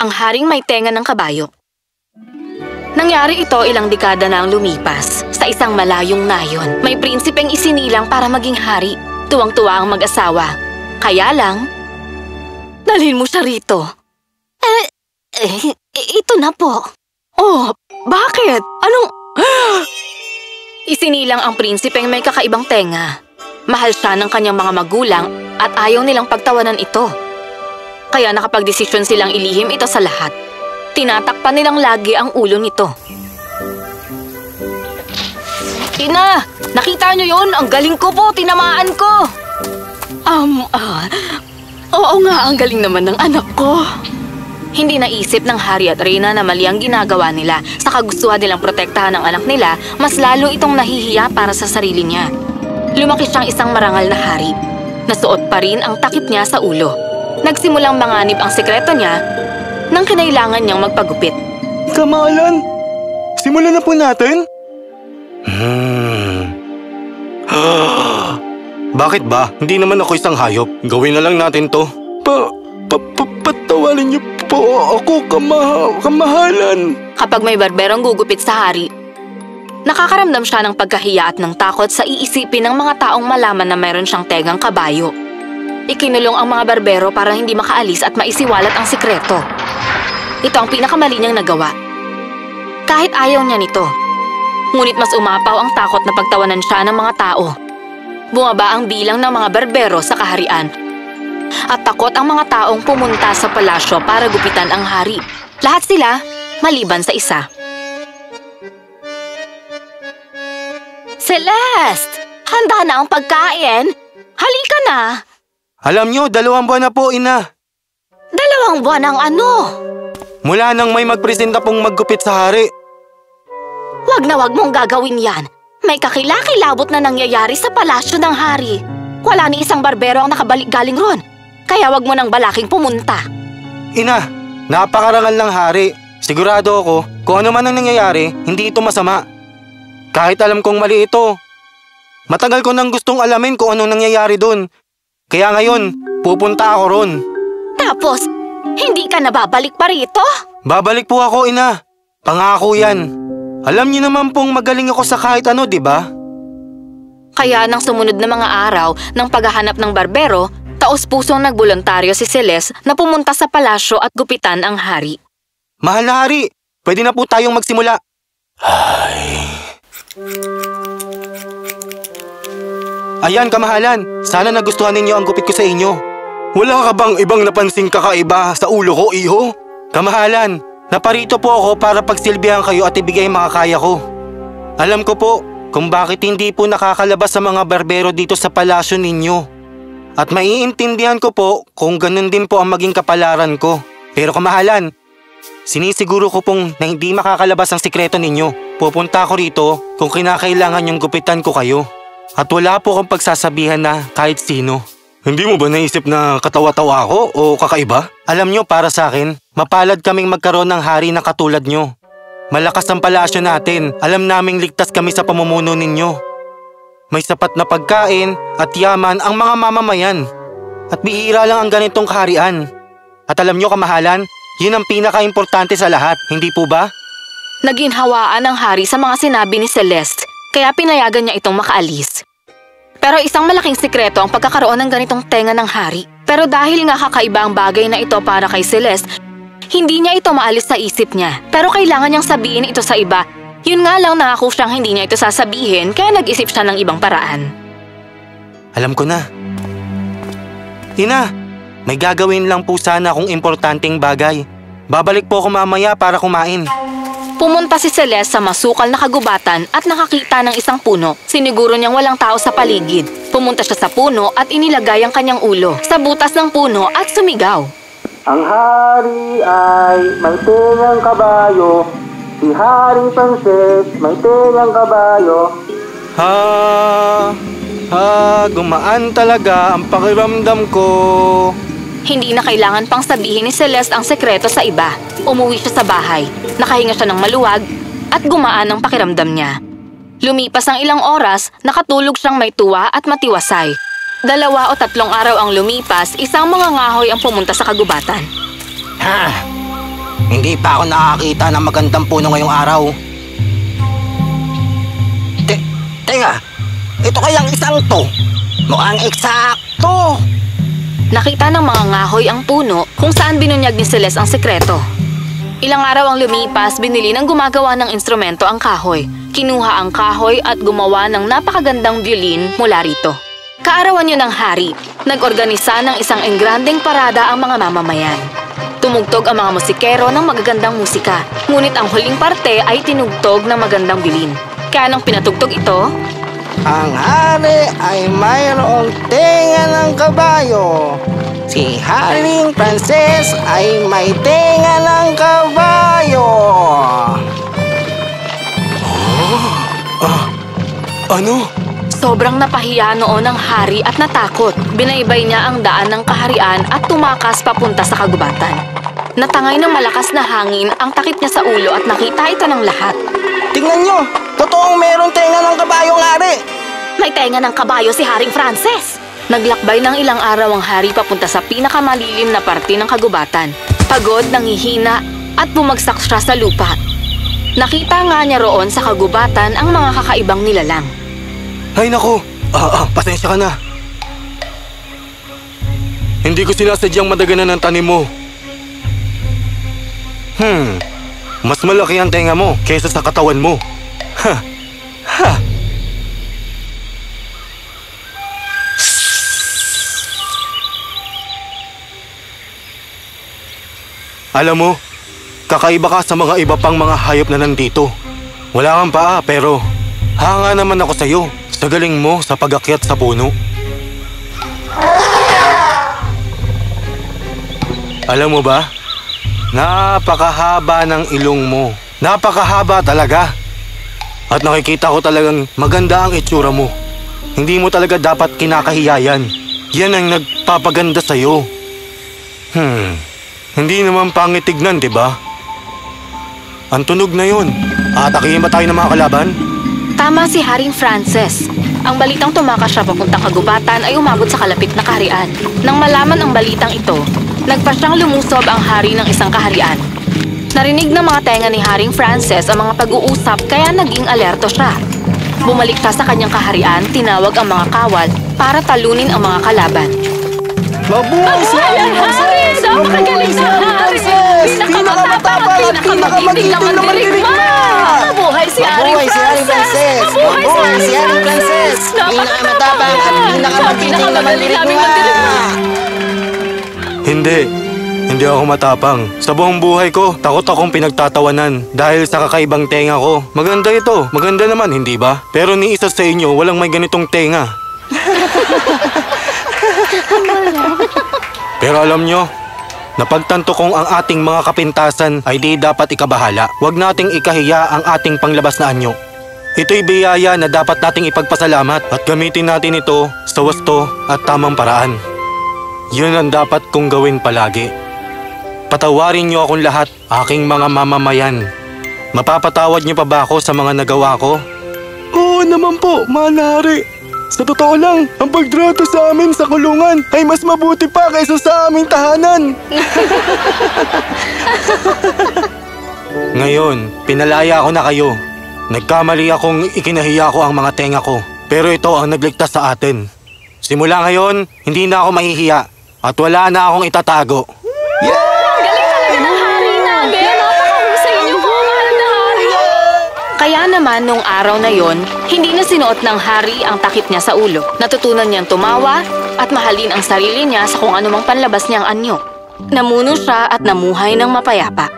ang haring may tenga ng kabayo. Nangyari ito ilang dekada na ang lumipas. Sa isang malayong nayon, may prinsipeng isinilang para maging hari. Tuwang-tuwa ang mag-asawa. Kaya lang, dalhin mo siya rito. Ito na po. Oh, bakit? Anong... Isinilang ang prinsipeng may kakaibang tenga. Mahal siya ng kanyang mga magulang at ayaw nilang pagtawanan ito. Kaya nakapagdesisyon silang ilihim ito sa lahat. Tinatakpan nilang lagi ang ulo nito. Ina! Nakita niyo yun? Ang galing ko po! Tinamaan ko! Oo nga, ang galing naman ng anak ko. Hindi naisip ng hari at reyna na mali ang ginagawa nila. Sa kagustuhan nilang protektahan ang anak nila, mas lalo itong nahihiya para sa sarili niya. Lumaki siyang isang marangal na hari. Nasuot pa rin ang takip niya sa ulo. Nagsimulang manganib ang sekreto niya nang kinailangan niyang magpagupit. Kamahalan, simulan na po natin. Bakit ba? Hindi naman ako isang hayop. Gawin na lang natin to. Patawarin niyo po ako, kamahalan. Kapag may barberong gugupit sa hari, nakakaramdam siya ng pagkahiya at ng takot sa iisipin ng mga taong malaman na mayroon siyang tegang kabayo. Ikinulong ang mga barbero para hindi makaalis at maisiwalat ang sikreto. Ito ang pinakamali niyang nagawa. Kahit ayaw niya nito, ngunit mas umapaw ang takot na pagtawanan siya ng mga tao. Bumaba ang bilang ng mga barbero sa kaharian at takot ang mga taong pumunta sa palasyo para gupitan ang hari. Lahat sila, maliban sa isa. Celeste! Handa na ang pagkain! Halika na! Alam niyo, 2 buwan na po, Ina. 2 buwan ang ano? Mula nang may magpresenta pong maggupit sa hari. Wag na wag mong gagawin yan. May kakilakilabot na nangyayari sa palasyo ng hari. Wala ni isang barbero ang nakabalik galing ron. Kaya wag mo nang balaking pumunta. Ina, napakarangal ng hari. Sigurado ako, kung ano man ang nangyayari, hindi ito masama. Kahit alam kong mali ito. Matagal ko nang gustong alamin kung anong nangyayari doon. Kaya ngayon, pupunta ako ron. Tapos, hindi ka na babalik pa rito? Babalik po ako, Ina. Pangako yan. Alam niyo naman pong magaling ako sa kahit ano, di ba? Kaya nang sumunod na mga araw ng paghahanap ng barbero, taos-pusong nagboluntaryo si Celeste na pumunta sa palasyo at gupitan ang hari. Mahal na hari, pwede na po tayong magsimula. Ay. Ayan, kamahalan. Sana nagustuhan ninyo ang gupit ko sa inyo. Wala ka bang ibang napansing kakaiba sa ulo ko, iho? Kamahalan, naparito po ako para pagsilbihan kayo at ibigay ang makakaya ko. Alam ko po kung bakit hindi po nakakalabas sa mga barbero dito sa palasyo ninyo. At maiintindihan ko po kung ganun din po ang maging kapalaran ko. Pero kamahalan, sinisiguro ko pong na hindi makakalabas ang sikreto ninyo. Pupunta ako rito kung kinakailangan yung gupitan ko kayo. At wala po akong pagsasabihan na kahit sino. Hindi mo ba naisip na katawa-tawa ako o kakaiba? Alam nyo, para sa akin, mapalad kaming magkaroon ng hari na katulad nyo. Malakas ang palasyo natin. Alam naming ligtas kami sa pamumuno ninyo. May sapat na pagkain at yaman ang mga mamamayan. At bihira lang ang ganitong kaharian. At alam nyo, kamahalan, yun ang pinaka-importante sa lahat, hindi po ba? Naginhawaan ang hari sa mga sinabi ni Celeste, kaya pinayagan niya itong makaalis. Pero isang malaking sikreto ang pagkakaroon ng ganitong tenga ng hari. Pero dahil nga kakaiba ang bagay na ito para kay Celeste, hindi niya ito maalis sa isip niya. Pero kailangan niyang sabihin ito sa iba. Yun nga lang, nangako siyang hindi niya ito sasabihin, kaya nag-isip siya ng ibang paraan. Alam ko na. Ina, may gagawin lang po sana akong importanteng bagay. Babalik po ako mamaya para kumain. Pumunta si Celeste sa masukal na kagubatan at nakakita ng isang puno. Siniguro niyang walang tao sa paligid. Pumunta siya sa puno at inilagay ang kanyang ulo sa butas ng puno at sumigaw. Ang hari ay may tengang kabayo. Si Hari Pansit may tengang kabayo. Gumaan talaga ang pakiramdam ko. Hindi na kailangan pang sabihin ni Celeste ang sekreto sa iba. Umuwi siya sa bahay, nakahinga siya ng maluwag at gumaan ang pakiramdam niya. Lumipas ang ilang oras, nakatulog siyang may tuwa at matiwasay. 2 o 3 araw ang lumipas, isang mangangahoy ang pumunta sa kagubatan. Hindi pa ako nakakita ng magandang puno ngayong araw. Teka, ito kayang isang to. Mukhang eksakto. Nakita ng mga ngahoy ang puno kung saan binunyag ni Celeste ang sekreto. Ilang araw ang lumipas, binili ng gumagawa ng instrumento ang kahoy. Kinuha ang kahoy at gumawa ng napakagandang violin mula rito. Kaarawan yun ng hari. Nag-organisa ng isang engrandeng parada ang mga mamamayan. Tumugtog ang mga musikero ng magagandang musika, ngunit ang huling parte ay tinugtog ng magandang violin. Kaya nang pinatugtog ito, ang hari ay mayroong tenga ng kabayo. Si Haring Frances ay may tenga ng kabayo. Ano? sobrang napahiya noon ang hari at natakot. Binaybay niya ang daan ng kaharian at tumakas papunta sa kagubatan. Natangay ng malakas na hangin ang takip niya sa ulo at nakita ito ng lahat. Tingnan nyo! Totoong meron tenga ng kabayong hari! May tenga ng kabayo si Haring Frances! Naglakbay ng ilang araw ang hari papunta sa pinakamalilim na parte ng kagubatan. Pagod, nanghihina at bumagsak siya sa lupa. Nakita nga niya roon sa kagubatan ang mga kakaibang nilalang. Ay naku! Pasensya ka na. Hindi ko sinasadyang madaganan ng tanim mo. Mas malaki ang tenga mo kaysa sa katawan mo. Alam mo, kakaiba ka sa mga iba pang mga hayop na nandito. Wala kang paa pero hanga naman ako sa'yo sa galing mo sa pag-akyat sa puno. Alam mo ba? Napakahaba ng ilong mo. Napakahaba talaga. At nakikita ko talagang maganda ang itsura mo. Hindi mo talaga dapat kinakahiya yan. Yan ang nagpapaganda sa'yo. Hindi naman pangit tignan, di ba? Ang tunog na yun. Atakihin ba tayo ng mga kalaban? Tama si Haring Frances. Ang balitang tumakas siya papuntang kagubatan ay umabot sa kalapit na kaharian. Nang malaman ang balitang ito, nagpasyang lumusob ang hari ng isang kaharian. Narinig ng mga tenga ni Haring Frances ang mga pag-uusap kaya naging alerto siya. Bumalik siya sa kanyang kaharian, tinawag ang mga kawal para talunin ang mga kalaban. Mabuhay si Haring Frances! Napakagaling na hari! Pinakamatapang at pinakamagiting na mandirigma! Mabuhay si Haring Frances! Mabuhay si Haring Frances! Pinakamatapang at pinakamagiting na mandirigma! Hindi ako matapang. Sa buong buhay ko, takot akong pinagtatawanan dahil sa kakaibang tenga ko. Maganda ito. Maganda naman, hindi ba? Pero ni isa sa inyo, walang may ganitong tenga. Pero alam nyo, napagtanto kong ang ating mga kapintasan ay di dapat ikabahala. Huwag nating ikahiya ang ating panglabas na anyo. Ito'y biyaya na dapat nating ipagpasalamat at gamitin natin ito sa wasto at tamang paraan. Yun ang dapat kong gawin palagi. Patawarin niyo akong lahat, aking mga mamamayan. Mapapatawad niyo pa ba ako sa mga nagawa ko? Oo naman po, Manari. Sa totoo lang, ang pagtrato sa amin sa kulungan ay mas mabuti pa kaysa sa aming tahanan. Ngayon, pinalaya ko na kayo. Nagkamali akong ikinahiya ko ang mga tenga ko. Pero ito ang nagligtas sa atin. Simula ngayon, hindi na ako mahihiya at wala na akong itatago. Kaya naman nung araw na yon, hindi na sinuot ng hari ang takip niya sa ulo. Natutunan niyang tumawa at mahalin ang sarili niya sa kung anumang panlabas niyang anyo. Namuno siya at namuhay ng mapayapa.